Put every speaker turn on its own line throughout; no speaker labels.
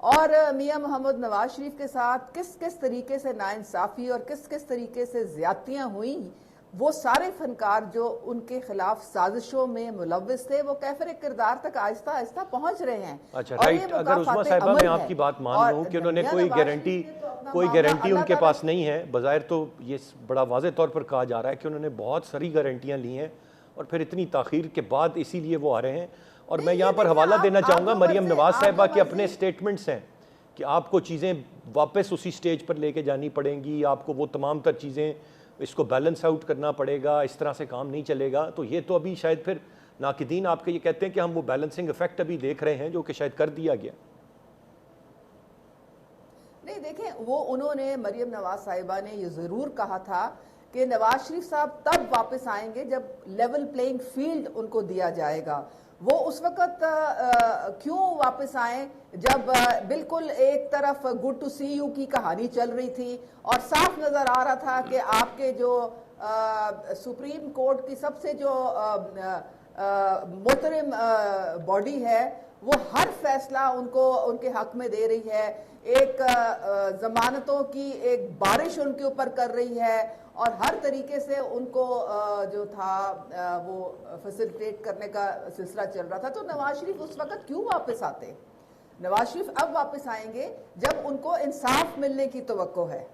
اور میاں محمد نواز شریف کے ساتھ کس کس طریقے سے ناانصافی اور کس کس طریقے سے زیادتیاں ہوئیں، وہ سارے فنکار جو ان کے خلاف سازشوں میں ملوث تھے وہ کیفر کردار تک آہستہ آہستہ پہنچ رہے ہیں۔
اچھا
اور یہ
رائٹ، اگر عظمیٰ
مکافات
صاحبہ
عمل
میں آپ
ہے۔
کی بات مان لوں کہ انہوں نے
میاں
کوئی
نواز
گارنٹی
شریف کے تو اپنا معاملہ
ان
اللہ
کے
تعالیٰ
پاس نہیں ہے، بظاہر تو یہ بڑا واضح طور پر کہا جا رہا ہے کہ انہوں نے بہت ساری گارنٹیاں لی ہیں اور پھر اتنی تاخیر کے بعد اسی لیے وہ آ رہے ہیں۔ اور میں یہاں پر حوالہ دینا چاہوں گا مریم نواز صاحبہ کے اپنے سٹیٹمنٹس ہیں کہ آپ کو چیزیں واپس اسی سٹیج پر لے کے جانی پڑیں گی، آپ کو وہ تمام تر چیزیں اس کو بیلنس آؤٹ کرنا پڑے گا، اس طرح سے کام نہیں چلے گا۔ تو یہ تو ابھی شاید پھر ناقدین آپ کے یہ کہتے ہیں کہ ہم وہ بیلنسنگ افیکٹ ابھی دیکھ رہے ہیں جو کہ شاید کر دیا گیا۔
نہیں دیکھیں، وہ انہوں نے مریم نواز صاحبہ نے یہ ضرور کہا تھا کہ نواز شریف صاحب تب واپس آئیں گے جب لیول پلینگ فیلڈ ان کو دیا جائے گا۔ وہ اس وقت کیوں واپس آئیں جب بالکل ایک طرف گڈ ٹو سی یو کی کہانی چل رہی تھی اور صاف نظر آ رہا تھا کہ آپ کے جو سپریم کورٹ کی سب سے جو محترم باڈی ہے وہ ہر فیصلہ ان کے حق میں دے رہی ہے، ایک ضمانتوں کی ایک بارش ان کے اوپر کر رہی ہے اور ہر طریقے سے ان کو جو تھا وہ فیسیلیٹیٹ کرنے کا سلسلہ چل رہا تھا۔ تو نواز شریف اس وقت کیوں واپس آتے؟ نواز شریف اب واپس آئیں گے جب ان کو انصاف ملنے کی توقع ہے،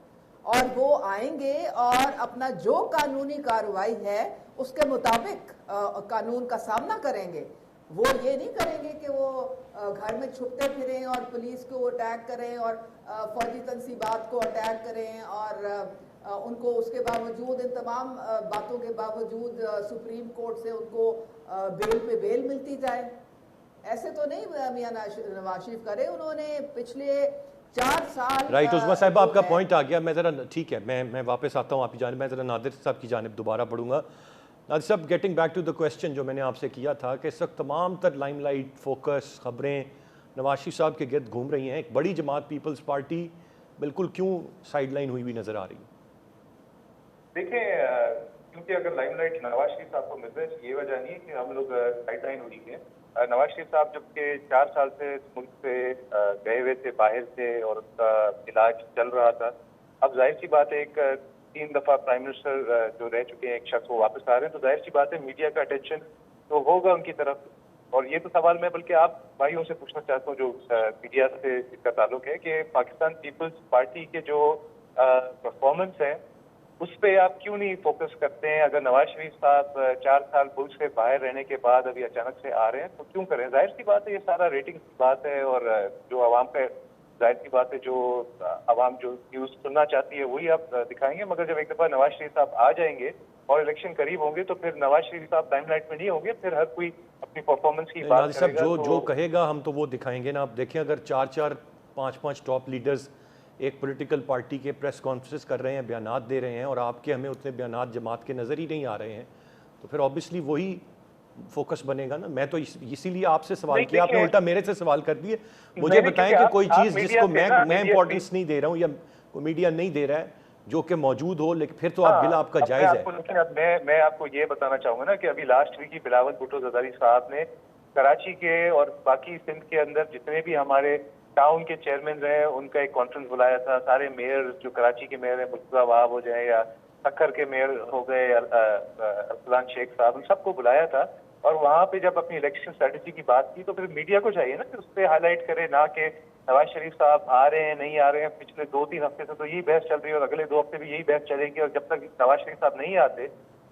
اور وہ آئیں گے اور اپنا جو قانونی کارروائی ہے اس کے مطابق قانون کا سامنا کریں گے۔ وہ یہ نہیں کریں گے کہ وہ گھر میں چھپتے پھریں اور پولیس کو اٹیک کریں اور فوجی تنصیبات کو اٹیک کریں اور ان کو اس کے باوجود ان تمام باتوں کے باوجود سپریم کورٹ سے ان کو بیل پہ بیل ملتی جائے۔ ایسے تو نہیں میاں نواز شریف کرے، انہوں نے پچھلے 4 سال
رائٹ عظمیٰ صاحبہ آپ کا پوائنٹ آ گیا۔ میں ذرا ٹھیک ہے میں واپس آتا ہوں آپ کی جانب، میں ذرا نادر صاحب کی جانب دوبارہ پڑھوں گا۔ Nadir sahib getting back to the question جو میں نے آپ سے کیا تھا کہ اس وقت تمام تر لائم لائٹ فوکس خبریں نواز شریف صاحب کے گرد گھوم رہی ہیں، ایک بڑی جماعت پیپلز پارٹی بالکل کیوں سائیڈ لائن ہوئی ہوئی نظر آ رہی ہے؟
دیکھیں، کیونکہ اگر لائم لائٹ نواز شریف صاحب کو مل رہا ہے یہ وجہ نہیں ہے کہ ہم لوگ سائیڈ لائن ہوئی ہیں۔ نواز شریف صاحب جب کہ 4 سال سے ملک سے گئے ہوئے تھے، باہر تھے اور اس کا علاج چل رہا تھا، اب ظاہر سی بات ہے ایک 3 دفعہ پرائم منسٹر جو رہ چکے ہیں ایک شخص وہ واپس آ رہے ہیں، تو ظاہر سی بات ہے میڈیا کا اٹینشن تو ہوگا ان کی طرف۔ اور یہ تو سوال میں بلکہ آپ بھائیوں سے پوچھنا چاہتا ہوں جو میڈیا سے اس کا تعلق ہے کہ پاکستان پیپلز پارٹی کے جو پرفارمنس ہے اس پہ آپ کیوں نہیں فوکس کرتے ہیں؟ اگر نواز شریف صاحب 4 سال ملک سے باہر رہنے کے بعد ابھی اچانک سے آ رہے ہیں تو کیوں کریں؟ ظاہر سی بات ہے یہ سارا ریٹنگ کی بات ہے اور جو عوام پہ ظاہر سی بات ہے جو عوام جو نیوز سننا چاہتی ہے وہی آپ دکھائیں گے، مگر جب ایک دفعہ نواز شریف صاحب آ جائیں گے اور الیکشن قریب ہوں گے تو پھر نواز شریف صاحب لائم لائٹ میں نہیں ہوں گے، پھر ہر کوئی اپنی پرفارمنس کی بات
نادر
کرے
صاحب
گا۔
جو کہے گا ہم تو وہ دکھائیں گے نا۔ آپ دیکھیں اگر 4-5 ٹاپ لیڈرز ایک پولیٹیکل پارٹی کے پریس کانفرنس کر رہے ہیں، بیانات دے رہے ہیں اور آپ کے ہمیں اتنے بیانات جماعت کے نظر ہی نہیں آ رہے ہیں تو پھر آبویسلی وہی فوکس بنے گا نا۔ میں تو اسی لیے آپ سے سوال کیا، آپ نے الٹا میرے سے سوال کر دیے۔ مجھے بتائیں کہ کوئی چیز جس کو میں امپورٹنس نہیں دے رہا ہوں یا کوئی میڈیا نہیں دے رہا ہے جو کہ موجود ہو، لیکن پھر تو آپ بلا آپ کا جائز ہے۔
میں آپ کو یہ بتانا چاہوں گا نا کہ ابھی لاسٹ ویک ہی بلاول بھٹو زرداری صاحب نے کراچی کے اور باقی سندھ کے اندر جتنے بھی ہمارے ٹاؤن کے چیئرمین رہے ان کا ایک کانفرنس بلایا تھا۔ سارے میئر جو کراچی کے میئر ہیں، مرتضیٰ وہاب ہو جائے یا سکھر کے میئر ہو گئے ارسلان شیخ صاحب، ان سب کو بلایا تھا اور وہاں پہ جب اپنی الیکشن اسٹریٹجی کی بات کی تو پھر میڈیا کو چاہیے نا کہ اس پہ ہائی لائٹ کرے، نہ کہ نواز شریف صاحب آ رہے ہیں نہیں آ رہے ہیں۔ پچھلے 2-3 ہفتے سے تو یہی بحث چل رہی ہے اور اگلے 2 ہفتے بھی یہی بحث چلے گی، اور جب تک نواز شریف صاحب نہیں آتے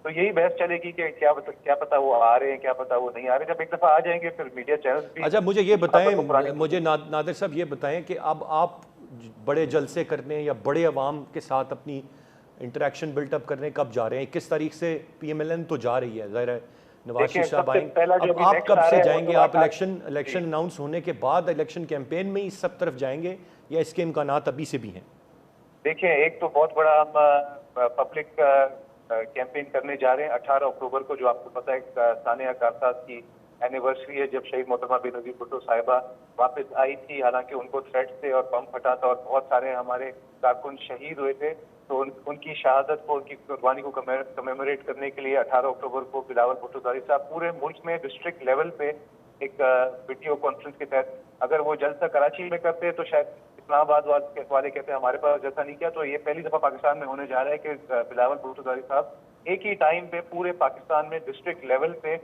تو یہی بحث چلے گی کہ کیا پتا وہ آ رہے ہیں، کیا پتا وہ نہیں آ رہے۔ جب ایک دفعہ آ جائیں گے پھر میڈیا چینلز بھی۔
اچھا مجھے یہ بتائیں، مجھے نادر صاحب یہ بتائیں کہ اب آپ بڑے جلسے کرنے یا بڑے عوام کے ساتھ اپنی انٹریکشن بلٹ اپ کرنے کب جا رہے ہیں؟ 21 تاریخ سے پی ایم ایل این تو جا رہی ہے، ظاہر ہے نواز شریف صاحب آئیں گے، اب آپ کب سے جائیں گے؟ آپ الیکشن اناؤنس ہونے کے بعد الیکشن کیمپین میں اس سب طرف جائیں گے یا اس کے امکانات ابھی سے بھی ہیں؟
دیکھیں، ایک تو بہت بڑا ہم پبلک کیمپین کرنے جا رہے ہیں 18 اکتوبر کو، جو آپ کو پتہ ہے ثانیہ کارساز کی اینیورسری ہے جب شہید محترمہ بے نظیر بھٹو صاحبہ واپس آئی تھی، حالانکہ ان کو تھریٹ تھے اور بم پھٹا تھا اور بہت سارے ہمارے کارکن شہید ہوئے تھے، تو ان کی شہادت کو، ان کی قربانی کو کمیموریٹ کرنے کے لیے 18 اکتوبر کو بلاول بھٹو زرداری صاحب پورے ملک میں ڈسٹرکٹ لیول پہ ایک ویڈیو کانفرنس کے تحت. اگر وہ جلسہ کراچی میں کرتے تو شاید اسلام آباد والے کہتے ہیں ہمارے پاس جلسہ نہیں کیا. تو یہ پہلی دفعہ پاکستان میں ہونے جا رہا ہے کہ بلاول بھٹو زاری صاحب ایک ہی ٹائم پہ پورے پاکستان میں ڈسٹرکٹ لیول پہ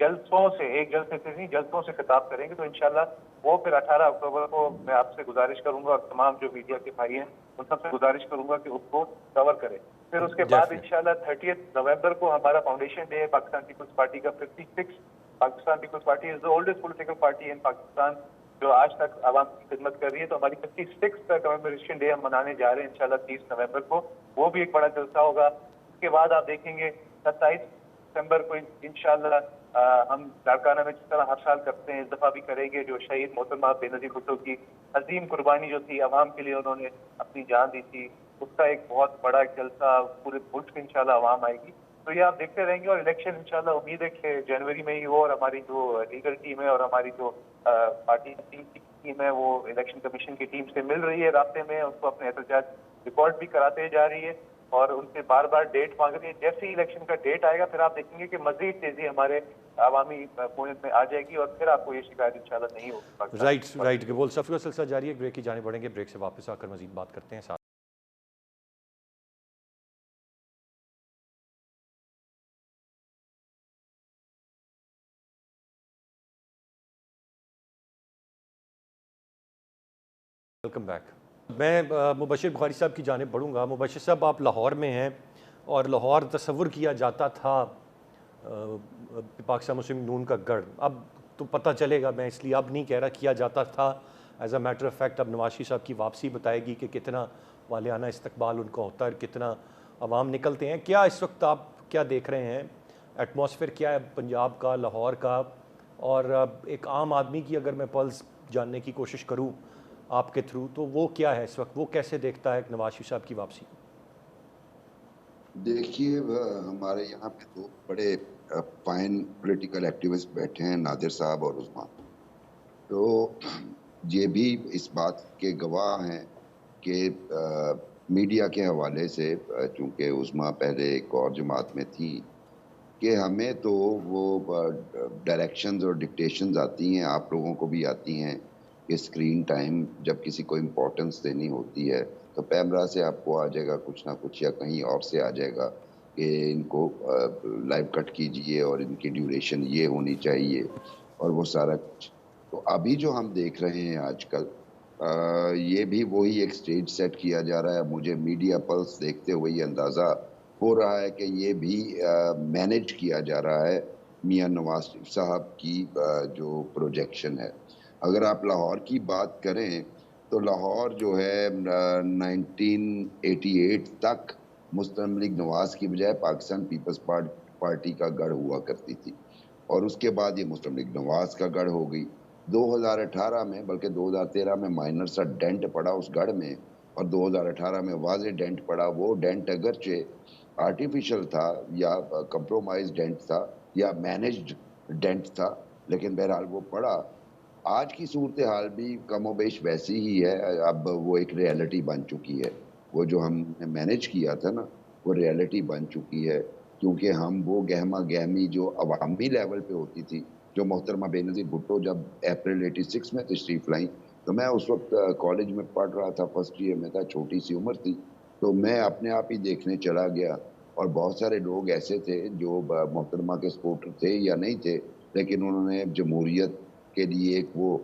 جلسوں سے، ایک جلسے سے نہیں جلسوں سے خطاب کریں گے. تو انشاءاللہ وہ پھر 18 اکتوبر کو میں آپ سے گزارش کروں گا اور تمام جو میڈیا کے بھائی ہیں ان سب سے گزارش کروں گا کہ اس کو کور کریں. پھر اس کے بعد انشاءاللہ 30 نومبر کو ہمارا فاؤنڈیشن ڈے ہے پاکستان پیپلز پارٹی کا. 56 Pakistan Peoples Party is the oldest political party in Pakistan جو آج تک عوام کی خدمت کر رہی ہے. تو ہماری 56 کمیموریشن ڈے ہم منانے جا رہے ہیں انشاءاللہ 30 نومبر کو. وہ بھی ایک بڑا جلسہ ہوگا. اس کے بعد آپ دیکھیں گے 27 دسمبر کو انشاءاللہ ہم لاڑکانہ میں جس طرح ہر سال کرتے ہیں اس دفعہ بھی کریں گے. جو شہید محترمہ بے نظیر بھٹو کی عظیم قربانی جو تھی عوام کے لیے، انہوں نے اپنی جان دی تھی، اس کا ایک بہت بڑا جلسہ پورے ملک میں انشاءاللہ عوام آئے گی. تو یہ آپ دیکھتے رہیں گے. اور الیکشن انشاءاللہ امید ہے کہ جنوری میں ہی ہو. اور ہماری جو لیگل ٹیم ہے اور ہماری جو پارٹی کی ٹیم ہے وہ الیکشن کمیشن کی ٹیم سے مل رہی ہے رابطے میں، اس کو اپنے احتجاج ریکارڈ بھی کراتے جا رہی ہے اور ان سے بار بار ڈیٹ مانگ رہی ہے. جیسے ہی الیکشن کا ڈیٹ آئے گا پھر آپ دیکھیں گے کہ مزید تیزی ہمارے عوامی قوت میں آ جائے گی اور پھر آپ کو یہ شکایت انشاءاللہ نہیں ہوگی.
رائٹ بول سفر کا سلسلہ جاری ہے. بریک کی جانب بڑھیں گے. بریک سے واپس آ کر مزید بات کرتے ہیں. ساتھ ویلکم بیک. میں مبشر بخاری صاحب کی جانب بڑھوں گا. مبشر صاحب آپ لاہور میں ہیں اور لاہور تصور کیا جاتا تھا پاکستان مسلم نون کا گڑھ. اب تو پتہ چلے گا، میں اس لیے اب نہیں کہہ رہا کیا جاتا تھا. As a matter of fact اب نواز شریف صاحب کی واپسی بتائے گی کہ کتنا والیانہ استقبال ان کا ہوتا ہے اور کتنا عوام نکلتے ہیں. کیا اس وقت آپ کیا دیکھ رہے ہیں؟ ایٹماسفیئر کیا ہے پنجاب کا، لاہور کا؟ اور ایک عام آدمی کی اگر میں پلس جاننے کی کوشش کروں آپ کے تھرو تو وہ کیا ہے اس وقت؟ وہ کیسے دیکھتا ہے نواز شریف صاحب کی واپسی؟
دیکھیے ہمارے یہاں پہ دو بڑے فائن پولیٹیکل ایکٹیوسٹ بیٹھے ہیں، نادر صاحب اور عثما. تو یہ بھی اس بات کے گواہ ہیں کہ میڈیا کے حوالے سے، چونکہ عثما پہلے ایک اور جماعت میں تھی، کہ ہمیں تو وہ ڈائریکشنز اور ڈکٹیشنز آتی ہیں، آپ لوگوں کو بھی آتی ہیں کہ اسکرین ٹائم جب کسی کو امپورٹنس دینی ہوتی ہے تو پیمرا سے آپ کو آ جائے گا کچھ نہ کچھ، یا کہیں اور سے آ جائے گا کہ ان کو لائیو کٹ کیجئے اور ان کی ڈیوریشن یہ ہونی چاہیے اور وہ سارا کچھ. تو ابھی جو ہم دیکھ رہے ہیں آج کل یہ بھی وہی ایک سٹیج سیٹ کیا جا رہا ہے. مجھے میڈیا پلس دیکھتے ہوئے یہ اندازہ ہو رہا ہے کہ یہ بھی مینیج کیا جا رہا ہے میاں نواز شریف صاحب کی جو پروجیکشن ہے. اگر آپ لاہور کی بات کریں تو لاہور جو ہے 1988 تک مسلم لیگ نواز کی بجائے پاکستان پیپلز پارٹی کا گڑھ ہوا کرتی تھی، اور اس کے بعد یہ مسلم لیگ نواز کا گڑھ ہو گئی. 2018 میں بلکہ 2013 میں مائنر سا ڈینٹ پڑا اس گڑھ میں، اور 2018 میں واضح ڈینٹ پڑا. وہ ڈینٹ اگرچہ آرٹیفیشل تھا یا کمپرومائز ڈینٹ تھا یا مینجڈ ڈینٹ تھا، لیکن بہرحال وہ پڑا. آج کی صورتحال بھی کم و بیش ویسی ہی ہے. اب وہ ایک ریالٹی بن چکی ہے. وہ جو ہم نے مینج کیا تھا نا وہ ریالٹی بن چکی ہے، کیونکہ ہم وہ گہما گہمی جو عوامی لیول پہ ہوتی تھی، جو محترمہ بے نظیر بھٹو جب اپریل 86 میں تشریف لائیں تو میں اس وقت کالج میں پڑھ رہا تھا، فرسٹ ایئر میں تھا، چھوٹی سی عمر تھی. تو میں اپنے آپ ہی دیکھنے چلا گیا، اور بہت سارے لوگ ایسے تھے جو محترمہ کے سپورٹر تھے یا نہیں تھے، لیکن انہوں نے جمہوریت کے لیے ایک وہ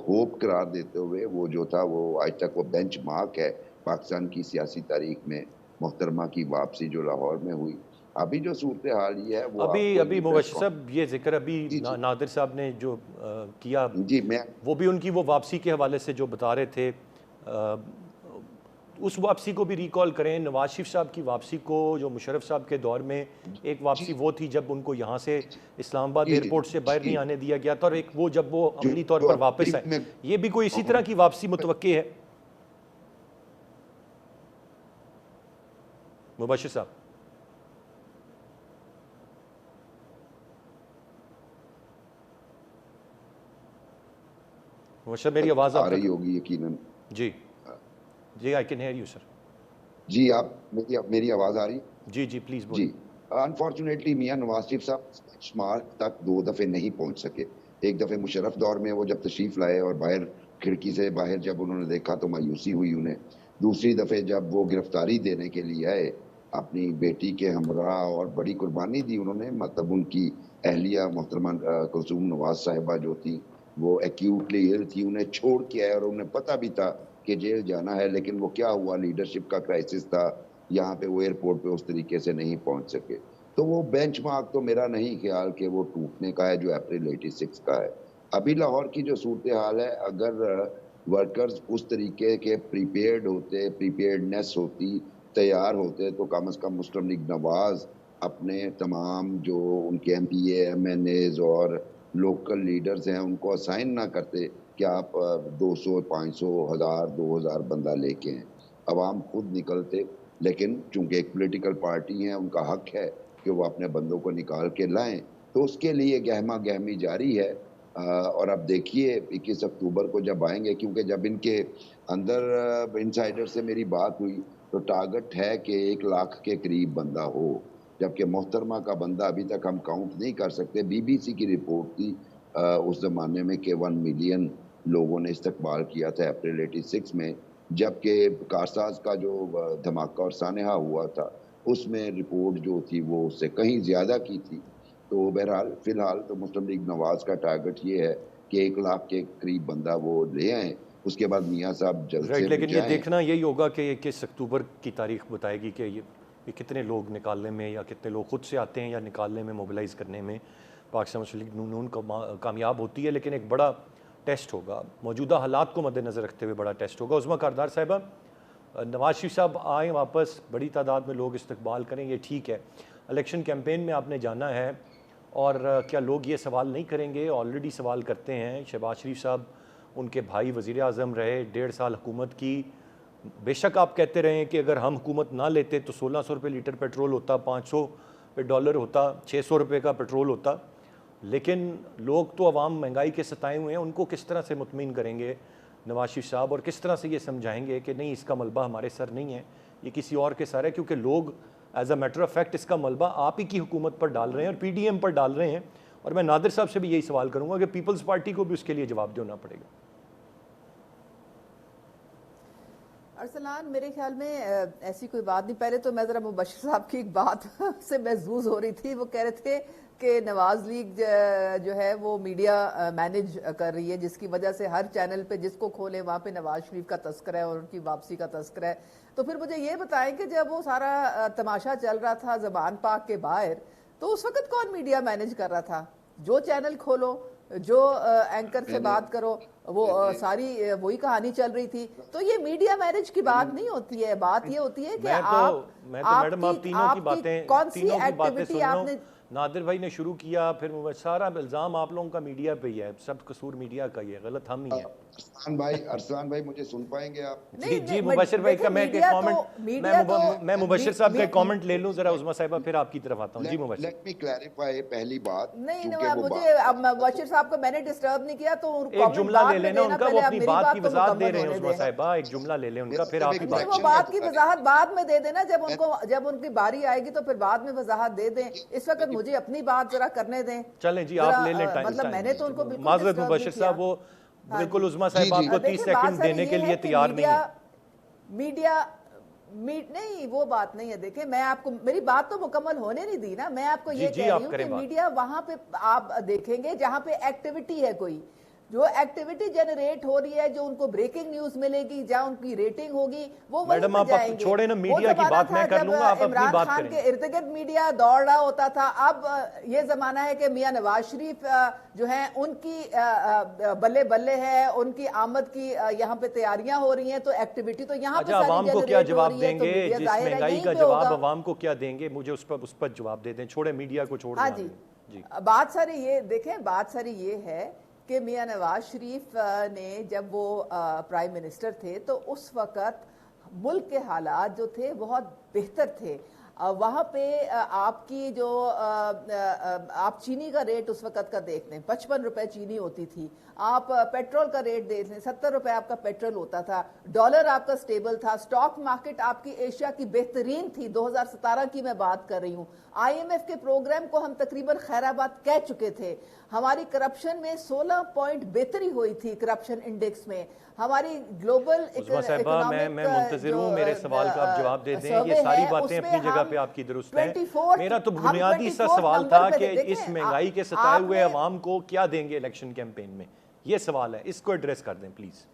ہوپ قرار دیتے ہوئے وہ جو تھا وہ آج تک وہ بینچ مارک ہے پاکستان کی سیاسی تاریخ میں، محترمہ کی واپسی جو لاہور میں ہوئی. ابھی جو صورتحال یہ ہے وہ
ابھی مبشر صاحب یہ ذکر ابھی نادر صاحب نے جو کیا وہ بھی ان کی وہ واپسی کے حوالے سے جو بتا رہے تھے، اس واپسی کو بھی ریکال کریں. نواز شریف صاحب کی واپسی کو جو مشرف صاحب کے دور میں ایک واپسی وہ تھی جب ان کو یہاں سے اسلام آباد ایئرپورٹ سے باہر نہیں آنے دیا گیا تھا، اور ایک وہ جب وہ عملی طور پر واپس آئے، یہ بھی کوئی اسی طرح کی واپسی متوقع ہے مبشر صاحب؟ مبشر میری آواز
آ رہی ہوگی یقیناً.
جی I can hear you sir.
جی آپ میری آواز آ رہی؟
جی پلیز بولیے.
انفارچونیٹلی میاں نواز شریف صاحب بینچ مارک تک 2 دفعے نہیں پہنچ سکے. ایک دفعہ مشرف دور میں وہ جب تشریف لائے اور باہر کھڑکی سے باہر جب انہوں نے دیکھا تو مایوسی ہوئی انہیں. دوسری دفعہ جب وہ گرفتاری دینے کے لیے آئے اپنی بیٹی کے ہمراہ اور بڑی قربانی دی انہوں نے, مطلب ان کی اہلیہ محترمہ کلثوم نواز صاحبہ جو تھی وہ ایکیوٹلی ایل تھی, انہیں چھوڑ کے آئے اور انہیں پتہ بھی تھا کہ جیل جانا ہے, لیکن وہ کیا ہوا, لیڈرشپ کا کرائسس تھا یہاں پہ, وہ ایئرپورٹ پہ اس طریقے سے نہیں پہنچ سکے. تو وہ بینچ مارک تو میرا نہیں خیال کہ وہ ٹوٹنے کا ہے جو اپریل 86 کا ہے. ابھی لاہور کی جو صورتحال ہے, اگر ورکرز اس طریقے کے پریپیئرڈ ہوتے, پریپیئرڈنیس ہوتی, تیار ہوتے, تو کم از کم مسلم لیگ نواز اپنے تمام جو ان کے ایم پی اے, ایم این ایز اور لوکل لیڈرز ہیں ان کو اسائن نہ کرتے کہ آپ 200, 500, 1000, 2000 بندہ لے کے ہیں, عوام خود نکلتے. لیکن چونکہ ایک پولیٹیکل پارٹی ہیں, ان کا حق ہے کہ وہ اپنے بندوں کو نکال کے لائیں, تو اس کے لیے گہما گہمی جاری ہے. اور اب دیکھیے 21 اکتوبر کو جب آئیں گے, کیونکہ جب ان کے اندر انسائیڈر سے میری بات ہوئی تو ٹارگٹ ہے کہ 1 لاکھ کے قریب بندہ ہو, جبکہ محترمہ کا بندہ ابھی تک ہم کاؤنٹ نہیں کر سکتے. بی بی سی کی رپورٹ تھی اس زمانے میں کہ 1 ملین لوگوں نے استقبال کیا تھا اپریل 86 میں, جبکہ کارساز کا جو دھماکہ اور سانحہ ہوا تھا اس میں رپورٹ جو تھی وہ اس سے کہیں زیادہ کی تھی. تو بہرحال فی الحال تو مسلم لیگ نواز کا ٹارگٹ یہ ہے کہ 1 لاکھ کے قریب بندہ وہ لے آئیں, اس کے بعد میاں صاحب جلد سے
لیکن یہ
جائیں.
دیکھنا یہی ہوگا کہ 21 اکتوبر کی تاریخ بتائے گی کہ یہ کتنے لوگ نکالنے میں, یا کتنے لوگ خود سے آتے ہیں یا نکالنے میں, موبلائز کرنے میں پاکستان مسلم لیگ نون کامیاب ہوتی ہے. لیکن ایک بڑا ٹیسٹ ہوگا, موجودہ حالات کو مد نظر رکھتے ہوئے بڑا ٹیسٹ ہوگا. عظمیٰ کاردار صاحبہ, نواز شریف صاحب آئیں واپس, بڑی تعداد میں لوگ استقبال کریں, یہ ٹھیک ہے. الیکشن کیمپین میں آپ نے جانا ہے, اور کیا لوگ یہ سوال نہیں کریں گے, آلریڈی سوال کرتے ہیں. شہباز شریف صاحب ان کے بھائی وزیر اعظم رہے, 1.5 سال حکومت کی. بے شک آپ کہتے رہے ہیں کہ اگر ہم حکومت نہ لیتے تو 1600 روپے لیٹر پیٹرول ہوتا, 500 پہ ڈالر ہوتا, 600 روپے کا پیٹرول ہوتا. لیکن لوگ تو عوام مہنگائی کے ستائے ہوئے ہیں, ان کو کس طرح سے مطمئن کریں گے نواز شریف صاحب, اور کس طرح سے یہ سمجھائیں گے کہ نہیں اس کا ملبہ ہمارے سر نہیں ہے, یہ کسی اور کے سر ہے, کیونکہ لوگ as a matter of fact اس کا ملبہ آپ ہی کی حکومت پر ڈال رہے ہیں اور پی ڈی ایم پر ڈال رہے ہیں. اور میں نادر صاحب سے بھی یہی سوال کروں گا کہ پیپلز پارٹی کو بھی اس کے لیے جواب دینا پڑے گا.
ارسلان, میرے خیال میں ایسی کوئی بات نہیں. پہلے تو میں ذرا مبشر صاحب کی ایک بات سے محظوظ ہو رہی تھی. وہ کہہ رہے تھے کہ نواز لیگ جو ہے وہ میڈیا مینج کر رہی ہے, جس کی وجہ سے ہر چینل پہ جس کو کھولے وہاں پہ نواز شریف کا تذکرہ ہے اور ان کی واپسی کا تذکرہ ہے. تو پھر مجھے یہ بتائیں کہ جب وہ سارا تماشا چل رہا تھا زبان پاک کے باہر, تو اس وقت کون میڈیا مینج کر رہا تھا؟ جو چینل کھولو, جو اینکر سے بات کرو, وہ ساری وہی کہانی چل رہی تھی. تو یہ میڈیا مینج کی بات نہیں ہوتی ہے. بات یہ ہوتی ہے کہ آپ کون سی ایکٹیویٹی آپ نے.
نادر بھائی نے شروع کیا, پھر سارا الزام آپ لوگوں کا میڈیا پہ ہی ہے, سب قصور میڈیا کا ہی ہے, غلط ہم ہی ہیں.
ارسلان بھائی مجھے سن پائیں گے آپ؟
جی مبشر بھائی کا میں مبشر صاحب کا کامنٹ لے لوں ذرا عظمیٰ صاحبہ, پھر آپ کی طرف آتا ہوں. جی مبشر.
لیٹ می کلیریفائی پہلی بات.
نہیں مجھے اب مبشر صاحب کو میں نے ڈسٹرب نہیں کیا, تو
ایک جملہ لے لینا ان کا, وہ اپنی بات کی وضاحت دے رہے ہیں عظمیٰ صاحبہ, ایک جملہ لے لیں ان کا, پھر آپ کی بات.
وہ بات کی وضاحت بعد میں دے دینا, جب ان کی باری آئے گی تو پھر بعد میں وضاحت دے دیں. اس وقت مجھے اپنی بات ذرا کرنے دیں.
چلیں جی آپ لے لیں ٹائم.
مطلب میں نے تو ان کو بالکل
معذرت مبشر صاحب, وہ بالکل عظمیٰ صاحب آپ کو 30 سیکنڈ دینے کے لیے تیار نہیں ہے.
میڈیا نہیں, وہ بات نہیں ہے. دیکھیں میں آپ کو, میری بات تو مکمل ہونے نہیں دی نا. میں آپ کو یہ کہہ رہی ہوں کہ میڈیا وہاں پہ آپ دیکھیں گے جہاں پہ ایکٹیویٹی ہے, کوئی جو ایکٹیویٹی جنریٹ ہو رہی ہے, جو ان کو بریکنگ نیوز ملے گی, جہاں ان کی ریٹنگ ہوگی, وہ وہیں پہ جائیں گے.
چھوڑیں نا میڈیا کی بات, میں کر لوں گا, آپ اپنی بات کریں.
عمران خان کے ارد گرد میڈیا دوڑ رہا ہوتا تھا. اب یہ زمانہ ہے کہ میاں نواز شریف جو ہیں ان کی بلے بلے ہے, ان کی آمد کی یہاں پہ تیاریاں ہو رہی ہیں, تو ایکٹیویٹی تو یہاں پہ
عوام کو کیا جواب دیں گے, جس مہنگائی کا جواب عوام کو کیا دیں گے, مجھے اس پر جواب دے دیں. چھوڑیں میڈیا کو, چھوڑ دیں.
جی بات ساری یہ دیکھیں, بات ساری یہ ہے کہ میاں نواز شریف نے جب وہ پرائم منسٹر تھے تو اس وقت ملک کے حالات جو تھے بہت بہتر تھے. وہاں پہ آپ کی جو آپ چینی کا ریٹ اس وقت کا دیکھ لیں, 55 روپے چینی ہوتی تھی. آپ پیٹرول کا ریٹ دیکھ لیں, 70 روپے آپ کا پیٹرول ہوتا تھا, ڈالر آپ کا سٹیبل تھا, سٹاک مارکیٹ آپ کی ایشیا کی بہترین تھی, 2017 کی میں بات کر رہی ہوں. آئی ایم ایف کے پروگرام کو ہم تقریباً خیر آباد کہہ چکے تھے. ہماری کرپشن میں 16 پوائنٹ بہتری ہوئی تھی کرپشن انڈیکس میں. ہماری گلوبل
میں منتظر ہوں میرے سوال کا آپ جواب دے دیں. یہ ساری باتیں اپنی جگہ پہ آپ کی درست ہیں. میرا تو بنیادی سا سوال تھا کہ اس مہنگائی کے ستائے ہوئے عوام کو کیا دیں گے الیکشن کیمپین میں, یہ سوال ہے, اس کو ایڈریس کر دیں پلیز.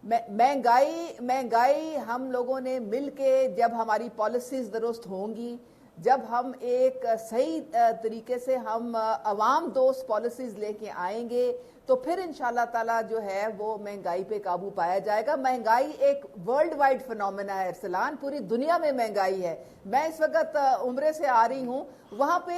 مہنگائی ہم لوگوں نے مل کے, جب ہماری پالیسیز درست ہوں گی, جب ہم ایک صحیح طریقے سے ہم عوام دوست پالیسیز لے کے آئیں گے, تو پھر انشاءاللہ تعالیٰ جو ہے وہ مہنگائی پہ قابو پایا جائے گا. مہنگائی ایک ورلڈ وائڈ فنومینا ہے ارسلان, پوری دنیا میں مہنگائی ہے. میں اس وقت عمرے سے آ رہی ہوں, وہاں پہ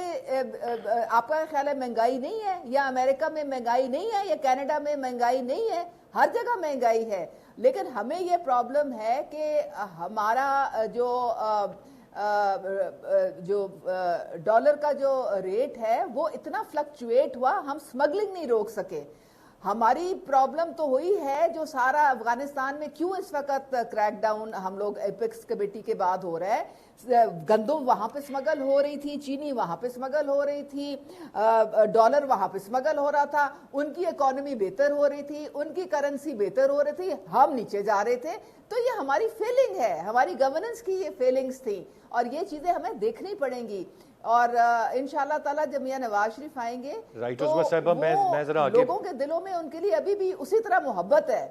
آپ کا خیال ہے مہنگائی نہیں ہے, یا امریکہ میں مہنگائی نہیں ہے, یا کینیڈا میں مہنگائی نہیں ہے؟ ہر جگہ مہنگائی ہے. لیکن ہمیں یہ پرابلم ہے کہ ہمارا جو ڈالر کا جو ریٹ ہے وہ اتنا فلکچویٹ ہوا, ہم سمگلنگ نہیں روک سکے. ہماری پرابلم تو ہوئی ہے جو سارا افغانستان میں کیوں اس وقت کریک ڈاؤن ہم لوگ ایپیکس کمیٹی کے بعد ہو رہا ہے. گندم وہاں پہ سمگل ہو رہی تھی, چینی وہاں پہ سمگل ہو رہی تھی, ڈالر وہاں پہ سمگل ہو رہا تھا, ان کی اکانومی بہتر ہو رہی تھی, ان کی کرنسی بہتر ہو رہی تھی, ہم نیچے جا رہے تھے. تو یہ ہماری فیلنگ ہے, ہماری گورننس کی یہ فیلنگز تھی, اور یہ چیزیں ہمیں دیکھنی پڑیں گی. اور انشاءاللہ تعالیٰ جب میاں نواز شریف آئیں گے تو وہ لوگوں کے دلوں میں ان کے لیے ابھی بھی اسی طرح محبت ہے,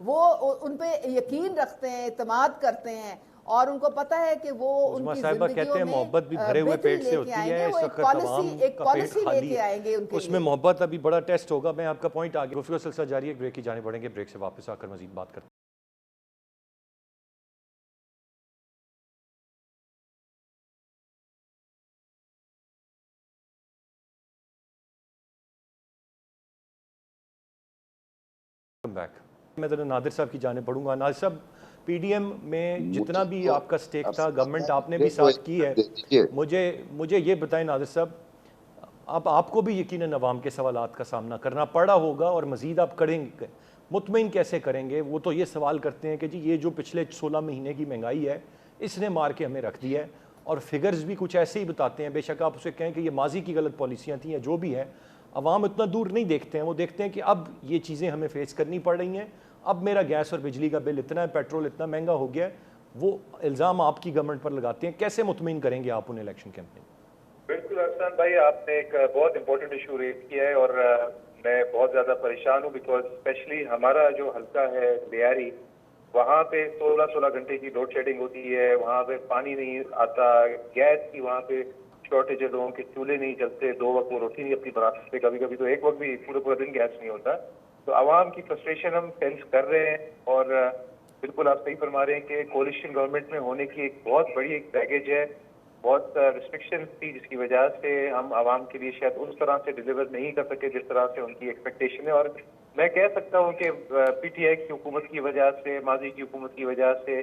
وہ ان پہ یقین رکھتے ہیں, اعتماد کرتے ہیں, اور ان کو پتہ ہے کہ وہ ان کی زندگیوں میں
محبت بھی بھرے ہوئے پیٹ سے ہوتی ہے. اس وقت
ایک پالیسی لے کے آئیں گے,
اس میں محبت ابھی بڑا ٹیسٹ ہوگا. میں آپ کا پوائنٹ آگے گفتگو سلسلہ جاری ہے, بریک کی جانے پڑیں گے, بریک سے واپس آ کر مزید بات کرتے ہیں. میں ذرا نادر صاحب کی جانب پڑھوں گا. نادر صاحب, پی ڈی ایم میں جتنا بھی آپ کا سٹیک تھا, گورنمنٹ آپ نے بھی ساتھ کی ہے. مجھے یہ بتائیں نادر صاحب, اب آپ کو بھی یقیناً عوام کے سوالات کا سامنا کرنا پڑا ہوگا, اور مزید آپ کریں گے, مطمئن کیسے کریں گے؟ وہ تو یہ سوال کرتے ہیں کہ جی یہ جو پچھلے 16 مہینے کی مہنگائی ہے اس نے مار کے ہمیں رکھ دیا ہے, اور فگرز بھی کچھ ایسے ہی بتاتے ہیں. بے شک آپ اسے کہیں کہ یہ ماضی کی غلط پالیسیاں تھیں یا جو بھی ہے, عوام اتنا دور نہیں دیکھتے ہیں. وہ دیکھتے ہیں کہ اب یہ چیزیں ہمیں فیس کرنی پڑ رہی ہیں, اب میرا گیس اور بجلی کا بل اتنا ہے, پیٹرول اتنا مہنگا ہو گیا ہے. وہ الزام آپ کی گورنمنٹ پر لگاتے ہیں. کیسے مطمئن کریں گے آپ انہیں الیکشن کیمپین؟
بالکل ارسلان بھائی, آپ نے ایک بہت امپورٹنٹ ایشو ریز کیا ہے, اور میں بہت زیادہ پریشان ہوں, بیکاز اسپیشلی ہمارا جو حلقہ ہے لیاری, وہاں پہ 16 گھنٹے کی لوڈ شیڈنگ ہوتی ہے, وہاں پہ پانی نہیں آتا, گیس کی وہاں پہ شارٹیج ہے, لوگوں کے چولہے نہیں چلتے, 2 وقت وہ روٹی نہیں اپنی بنا سکتے, کبھی کبھی تو 1 وقت بھی پورا دن گیس نہیں ہوتا. تو عوام کی فرسٹریشن ہم سینس کر رہے ہیں, اور بالکل آپ صحیح فرما رہے ہیں کہ کولیشن گورنمنٹ میں ہونے کی ایک بہت بڑی ایک بیگیج ہے, بہت ریسٹرکشنز تھی, جس کی وجہ سے ہم عوام کے لیے شاید اس طرح سے ڈیلیور نہیں کر سکے جس طرح سے ان کی ایکسپیکٹیشن ہے. اور میں کہہ سکتا ہوں کہ پی ٹی آئی کی حکومت کی وجہ سے, ماضی کی حکومت کی وجہ سے,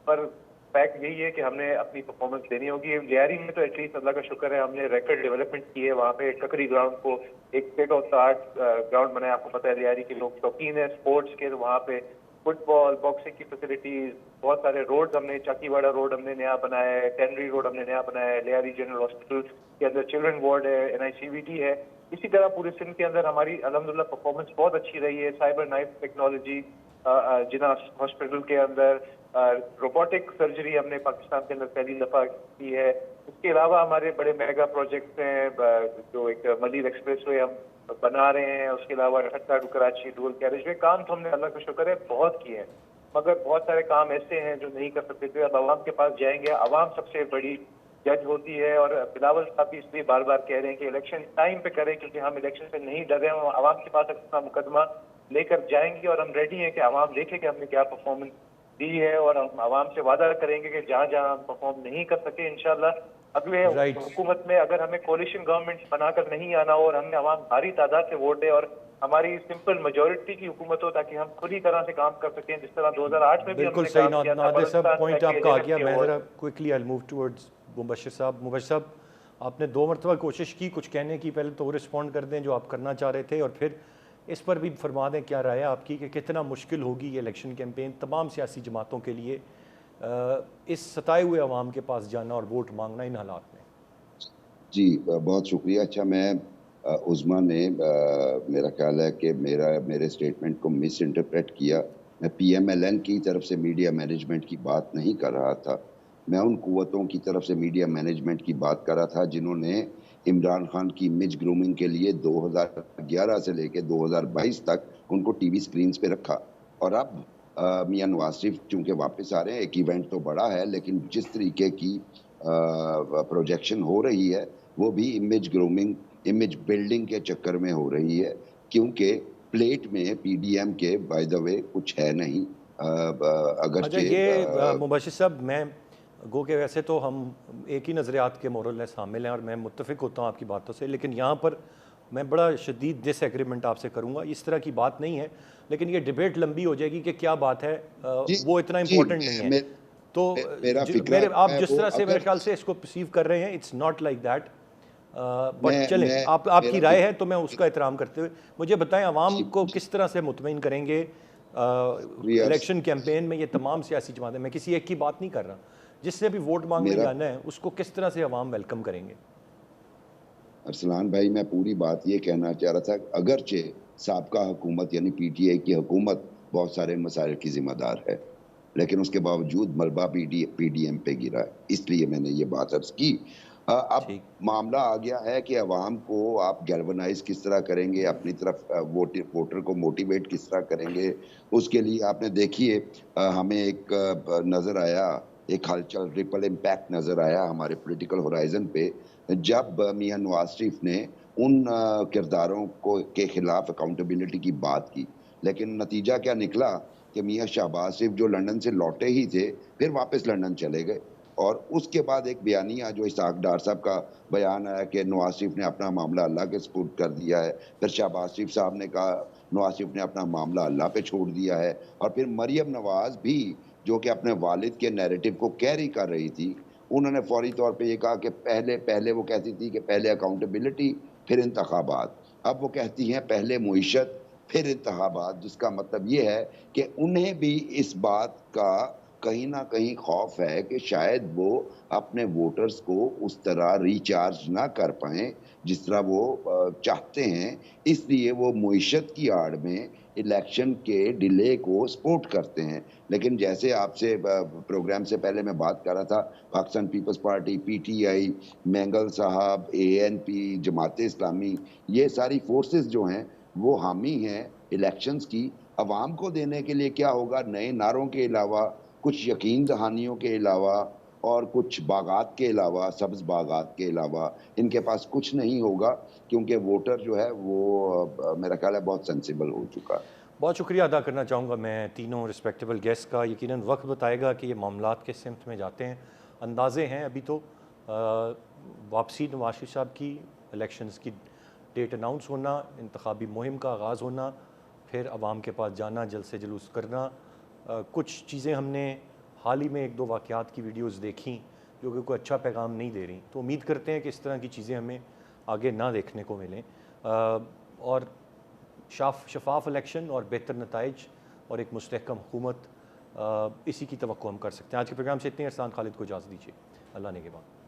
پر فیکٹ یہی ہے کہ ہم نے اپنی پرفارمنس دینی ہوگی. لیاری میں تو ایٹ لیسٹ اللہ کا شکر ہے ہم نے ریکارڈ ڈیولپمنٹ کی ہے. وہاں پہ ککری گراؤنڈ کو ایک state of the art ground بنایا. آپ کو پتہ ہے لیاری کے لوگ شوقین ہیں اسپورٹس کے, تو وہاں پہ فٹ بال, باکسنگ کی فیسلٹیز, بہت سارے روڈز ہم نے, چاکی واڑا روڈ ہم نے نیا بنایا ہے, ٹینری روڈ ہم نے نیا بنایا ہے, لیاری جنرل ہاسپٹل کے اندر چلڈرن وارڈ ہے, NICVT ہے. اسی طرح پورے سندھ کے اندر ہماری الحمدللہ پرفارمنس بہت اچھی رہی ہے. سائبر نائف ٹیکنالوجی جنا ہاسپٹل کے اندر, روبوٹک سرجری ہم نے پاکستان کے اندر پہلی دفعہ کی ہے. اس کے علاوہ ہمارے بڑے میگا پروجیکٹس ہیں, جو ایک ملیل ایکسپریس وے ہم بنا رہے ہیں, اس کے علاوہ ٹھٹا ٹو کراچی ڈول کیریج وے. کام تو ہم نے اللہ کا شکر ہے بہت کیے ہیں, مگر بہت سارے کام ایسے ہیں جو نہیں کر سکتے تھے. اب عوام کے پاس جائیں گے, عوام سب سے بڑی جج ہوتی ہے, اور بلاول صاحب بھی اس لیے بار بار کہہ رہے ہیں کہ الیکشن ٹائم پہ کریں, کیونکہ ہم الیکشن سے نہیں ڈر رہے ہیں. ہم عوام کے پاس اپنا مقدمہ لے کر جائیں گے, اور ہم ریڈی ہیں کہ عوام دیکھے کہ ہم نے کیا پرفارمنس دی ہے, اور ہم عوام سے وعدہ کریں گے کہ جہاں جہاں ہم پرفارم نہیں کر سکے انشاءاللہ اگلے حکومت میں اگر ہمیں کولیشن گورنمنٹ بنا کر نہیں آنا ہو, اور ہم نے عوام بھاری تعداد سے ووٹ دے, اور ہماری سمپل میجورٹی کی حکومت ہو, تاکہ ہم پوری طرح سے کام کر سکیں جس طرح 2008 میں بھی ہم نے کام کیا تھا.
نادر صاحب, پوائنٹ آپ کا آ گیا. میں ذرا کوئکلی آئی موو ٹورڈز مبشر صاحب. مبشر صاحب, آپ نے 2 مرتبہ کوشش کی کچھ کہنے کی, پہلے تو وہ رسپونڈ کر دیں جو آپ کرنا چاہ رہے تھے, اور پھر اس پر بھی فرما دیں کیا رائے ہے آپ کی کہ کتنا مشکل ہوگی یہ الیکشن کیمپین تمام سیاسی جماعتوں کے لیے اس ستائے ہوئے عوام کے پاس جانا اور ووٹ مانگنا ان حالات میں؟
جی بہت شکریہ. اچھا، میں عظما نے میرا خیال ہے کہ میرے اسٹیٹمنٹ کو مس انٹرپریٹ کیا. میں پی ایم ایل این کی طرف سے میڈیا مینجمنٹ کی بات نہیں کر رہا تھا. میں ان قوتوں کی طرف سے میڈیا مینجمنٹ کی بات کر رہا تھا جنہوں نے عمران خان کی امیج گرومنگ کے لیے 2011 سے لے کے 2022 تک ان کو ٹی وی سکرینز پہ رکھا. اور اب میاں نواز شریف چونکہ واپس آ رہے ہیں، ایک ایونٹ تو بڑا ہے، لیکن جس طریقے کی پروجیکشن ہو رہی ہے وہ بھی امیج گرومنگ، امیج بلڈنگ کے چکر میں ہو رہی ہے، کیونکہ پلیٹ میں پی ڈی ایم کے بائی دا وے کچھ ہے نہیں.
اچھا،
اگرچہ
یہ مبشر صاحب، میں گو کہ ویسے تو ہم ایک ہی نظریات کے مورلس حامل ہیں اور میں متفق ہوتا ہوں آپ کی باتوں سے، لیکن یہاں پر میں بڑا شدید ڈس ایگریمنٹ آپ سے کروں گا. اس طرح کی بات نہیں ہے، لیکن یہ ڈیبیٹ لمبی ہو جائے گی کہ کیا بات ہے، وہ اتنا امپورٹنٹ نہیں ہے. تو
میرا فکرہ
آپ
ہے
جس
وہ
طرح سے میرے
اگر
خیال سے اس کو پرسیو کر رہے ہیں، it's not like that. But چلیں،
میں
آپ کی رائے ہے تو میں اس کا احترام کرتے ہوئے مجھے بتائیں عوام کو کس طرح سے مطمئن کریں گے الیکشن کیمپین میں یہ تمام سیاسی جماعتیں؟ میں کسی ایک کی بات نہیں کر رہا، جس سے بھی ووٹ مانگنے جانا ہے اس کو کس طرح سے عوام ویلکم کریں گے؟
ارسلان بھائی، میں پوری بات یہ کہنا چاہ رہا تھا، اگرچہ سابقہ حکومت یعنی پی ٹی آئی کی حکومت بہت سارے مسائل کی ذمہ دار ہے، لیکن اس کے باوجود ملبہ پی ڈی ایم پہ گرا ہے. اس لیے میں نے یہ بات عرض کی. اب معاملہ آ گیا ہے کہ عوام کو آپ گیلونائز کس طرح کریں گے، اپنی طرف ووٹر کو موٹیویٹ کس طرح کریں گے. اس کے لیے آپ نے دیکھیے، ہمیں ایک نظر آیا، ایک ہلچل ریپل امپیکٹ نظر آیا ہمارے پولیٹیکل ہورائزن پہ جب میاں نواز شریف نے ان کرداروں کے خلاف اکاؤنٹیبلٹی کی بات کی. لیکن نتیجہ کیا نکلا کہ میاں شہباز شریف جو لندن سے لوٹے ہی تھے پھر واپس لندن چلے گئے، اور اس کے بعد ایک بیانیہ جو اسحاق ڈار صاحب کا بیان آیا کہ نواز شریف نے اپنا معاملہ اللہ کے سپرد کر دیا ہے. پھر شہباز شریف صاحب نے کہا نواز شریف نے اپنا معاملہ اللہ پہ چھوڑ دیا ہے. اور پھر مریم نواز بھی جو کہ اپنے والد کے نیریٹو کو کیری کر رہی تھی، انہوں نے فوری طور پہ یہ کہا کہ پہلے وہ کہتی تھی کہ پہلے اکاؤنٹیبلٹی پھر انتخابات. اب وہ کہتی ہیں پہلے معیشت پھر انتخابات، جس کا مطلب یہ ہے کہ انہیں بھی اس بات کا کہیں نہ کہیں خوف ہے کہ شاید وہ اپنے ووٹرز کو اس طرح ریچارج نہ کر پائیں جس طرح وہ چاہتے ہیں. اس لیے وہ معیشت کی آڑ میں الیکشن کے ڈیلے کو سپورٹ کرتے ہیں. لیکن جیسے آپ سے پروگرام سے پہلے میں بات کر رہا تھا، Pakistan Peoples Party, P T I, Mengal sahib, A N P, Jamaat Islami, یہ ساری فورسز جو ہیں وہ حامی ہیں الیکشنز کی. عوام کو دینے کے لیے کیا ہوگا؟ نئے نعروں کے علاوہ، کچھ یقین دہانیوں کے علاوہ اور کچھ باغات کے علاوہ، سبز باغات کے علاوہ ان کے پاس کچھ نہیں ہوگا، کیونکہ ووٹر جو ہے وہ میرا خیال ہے بہت سینسیبل ہو چکا.
بہت شکریہ ادا کرنا چاہوں گا میں تینوں رسپیکٹیبل گیسٹ کا. یقیناً وقت بتائے گا کہ یہ معاملات کس سمت میں جاتے ہیں. اندازے ہیں ابھی تو واپسی نواز شریف صاحب کی، الیکشنز کی ڈیٹ اناؤنس ہونا، انتخابی مہم کا آغاز ہونا، پھر عوام کے پاس جانا، جلسے جلوس کرنا. کچھ چیزیں ہم نے حال ہی میں ایک دو واقعات کی ویڈیوز دیکھیں جو کہ کوئی اچھا پیغام نہیں دے رہی. تو امید کرتے ہیں کہ اس طرح کی چیزیں ہمیں آگے نہ دیکھنے کو ملیں، اور شفاف الیکشن اور بہتر نتائج اور ایک مستحکم حکومت، اسی کی توقع ہم کر سکتے ہیں. آج کے پروگرام سے اتنے. ارسلان خالد کو اجازت دیجیے. اللہ نگہبان.